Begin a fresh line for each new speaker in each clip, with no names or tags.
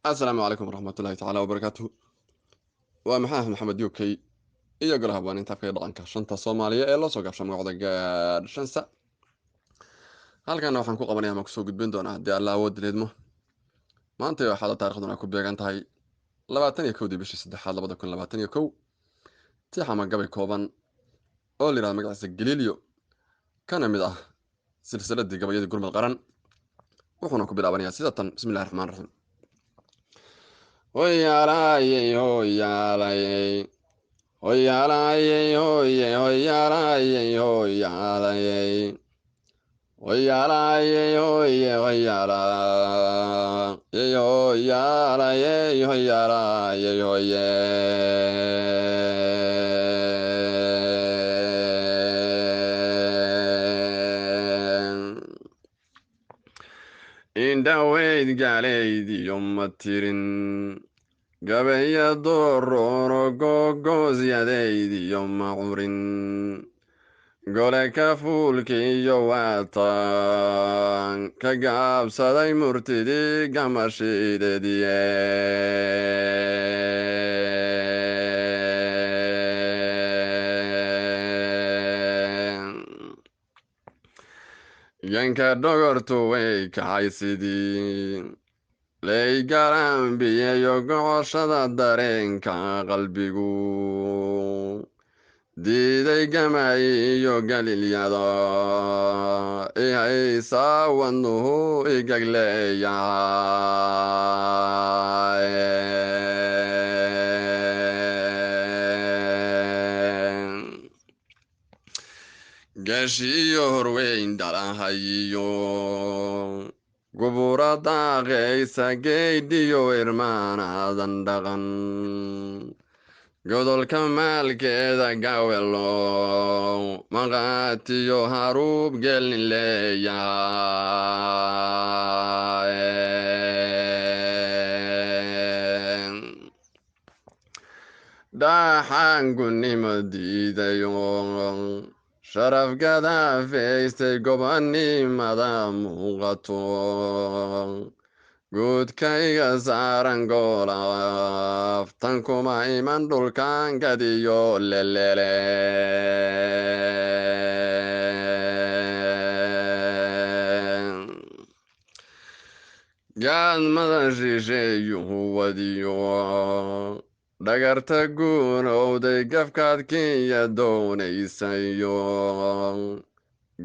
السلام عليكم ورحمة الله تعالى وبركاته. ومحاه محمد يوكي iyo golaha waaninta ka dhaqanka shanta Soomaaliya ee la soo gaabshay magacda gaadhshansa. Halkan waxaan ku qabanayaa ma ku soo gudbin doonaa haddii alla awood leedmo. Maanta waxaa taariikhduna ku beegan tahay 21 bishii 3 2021. Tixama gabay kooban oo la yiraahdo magaciisa Galileo kana mid ah silsiladii gabayada gurmad qaran. Wuxuuna ku bilaabanayaa sida tan bismillaahir rahmaanir rahiim. Hoyaalay hoyaalay hoyaalay hoyaalay hoyaalay hoyaalay hoyaalay hoyaalay hoyaalay indhaweyd gaaleydii ma tirin gabaya doororo googoosyadaydiyo ma curin gole ka fuulkiiyo waatan ka gaabsaday murtidii gamashideediye yanka dhogortu way kacay sidii laygarambiyeyo gocoshada dareenka qalbigu diiday gamay iyo galilyada ihaysaa wadnuhu igagleeyahay gashiyo horweyn dhalahayiyo gubura daaqaysa geydhiyo irmaanaadan dhaqan godolka maalkeeda gawelo maqaatiyo haruub gelin leeyahay dhaxaan gunnimo diidayo sharaf gadafaystay gobannimada muuqato guudkayga saaran goolaf tan kuma iman dhulkan gadiyo lelele gaadmada shisheeyuhu wadiyo dhagarta guurowday gafkaad kinya doonaysayo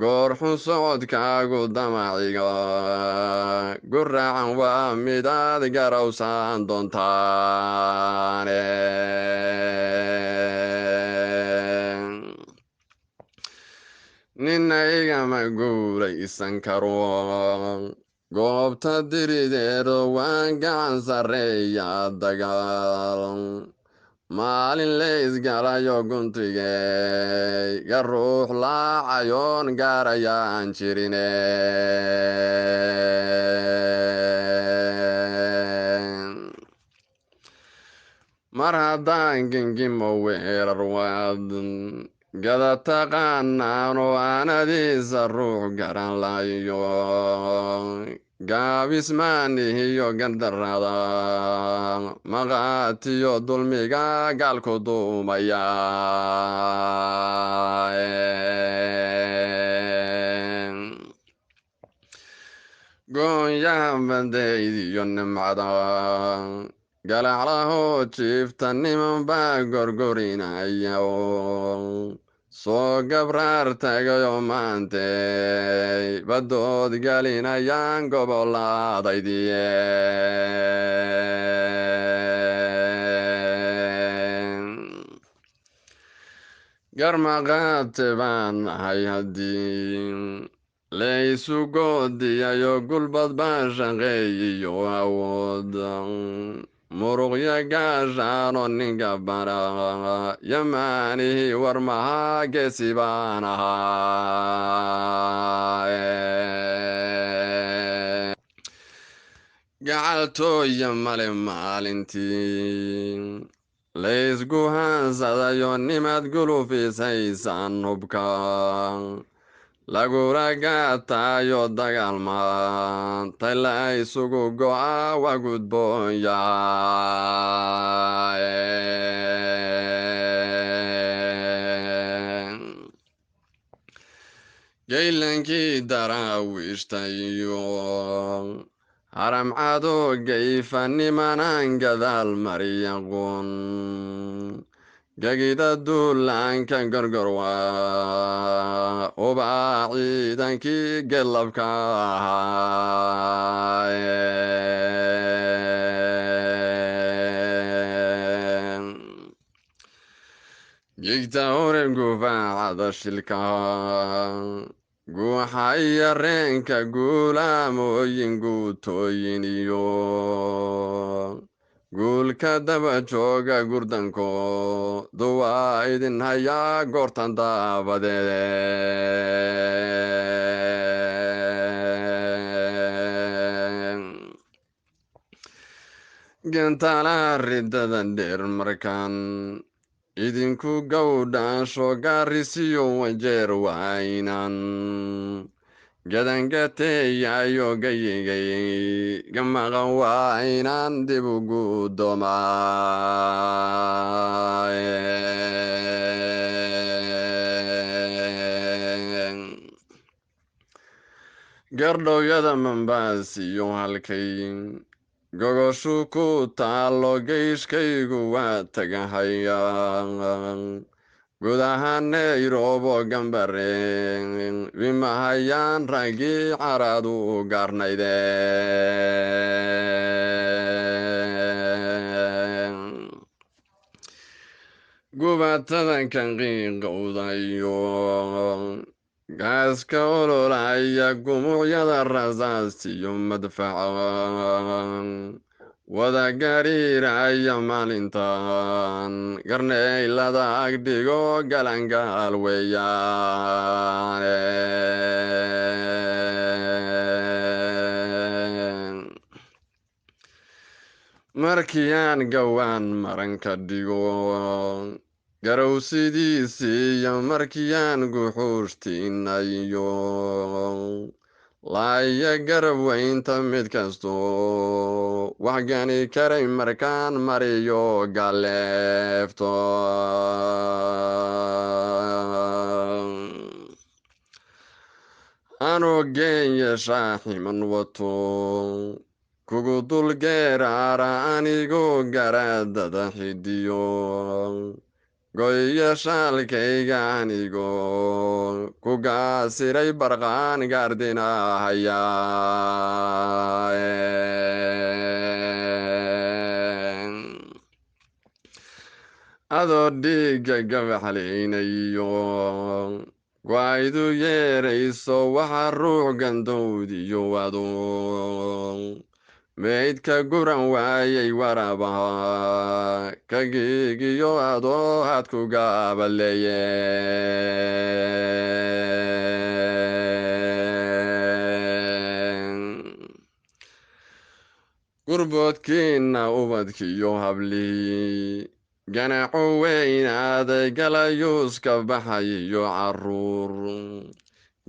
goorxu socodkaagu damaciga guraacan waa midaad garawsaan doontaane nina igama guulaysan karo goobta dirideedo waan gacan sarreeya dagaal maalin laysgalayo guntigey ga ruux laacayoon gaarayaan jirine mar haddaan gingimo weerar waad gada taqaanaanoo aanadiisa ruux garan layo gaabismaanihiyo gardarada maqaatiyo dulmiga gaalku duumaya goonyaha bandaydiyo nimcada galaclahoo jiifta niman baa gorgorinaya soo gabraar tagayo maantey baddood galinayaan gobolladaydiye garmaqaate baan nahay haddii laysu goodiyayo gulbad baan shaqeeyiyo awood muruqya gaashaano ninka bara yamaanihii war mahaa geesi baan ahaa gacaltooya male maalintii laysgu hansadayo nimad gulufisaysaan hubka lagula gaatayo dagaal maantay la isugu go'a waa gudboon yahay geylankii daraawiishtayo haramcado gayfanimanan gadaal mariyaqoon gagida duulaanka gorgorwa ubaa ciidankii gelabka ahaa gigta hore gufaacada shilka guuxa iyo reenka guulaamooyin guutooyin iyo guulka daba jooga gurdanko duwaa idin hayaa goortan daabadeed gentala ridada dheer markaan idinku gowdhaasho gaarisiyo wajeer waynan gadangateeyayo gayigay gamaqan waa inaan dib ugu doomay gardhowyada mambaasiyo halkay gogoshu ku taalo geyshkaygu waa tagahaya gudaha nayrobo gambare bimahayaan raggii caradu gaarnayde gubatadankan qiiqowdayo gaaska ololaya gumucyada rasaasiyo madfaca wada gariiraya maalintan garneylada agdhigo galangaal weeyaan markii aan gawaan maranka dhigo garowsidiisiiyo markii aan guxuushtiinayo laaya garab weynta mid kasto wax gani karay markaan mariyo galeefto anoo geenya shaaximan wato kugu dulgeeraara anigoo garaadada xidiyo goya shaalkayga anigoo ku gaasiray barqaan gaardinahaya adoo dhiigga gabaxlaynayo gwaydu yeerayso waxa ruux gandowdiyo wado meydka guran waayay warabaha ka giigiyo adoo had ku gaabaleeye gurboodkiinna ubadkiyo hablii ganaco weynaaday galayuuska baxayiyo caruur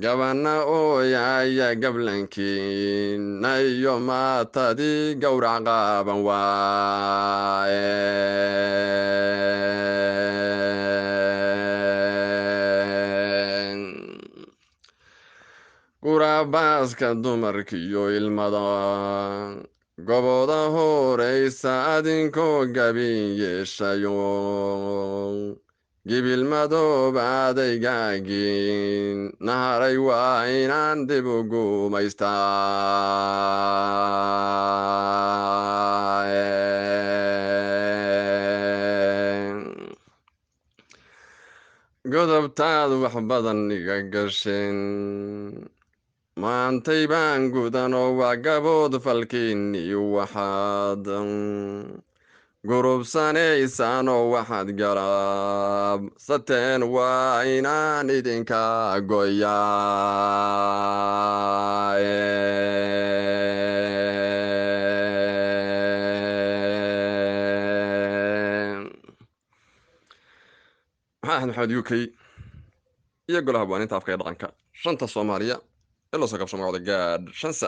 gabanna ooyaaya gablankiina iyo maatadii gowrac qaaban waaye gurabaaska dumarkiyo ilmada goboda horaysa adinkoo gabin yeeshayo gibil madoobaaday gaagin naharay waa inaan dib u gumaystaa godobtaad wax badan iga gasheen maantay baan gudanoo waa gabood falkiinni waxaad gurubsanaysaanoo waxaad garaabsateen waa inaan idinka goyaa maxamed uk iyo golaha baaninta afka ee dhaqanka shanta Soomaaliya ee loo soo gaabsho magacooda gaadh shansa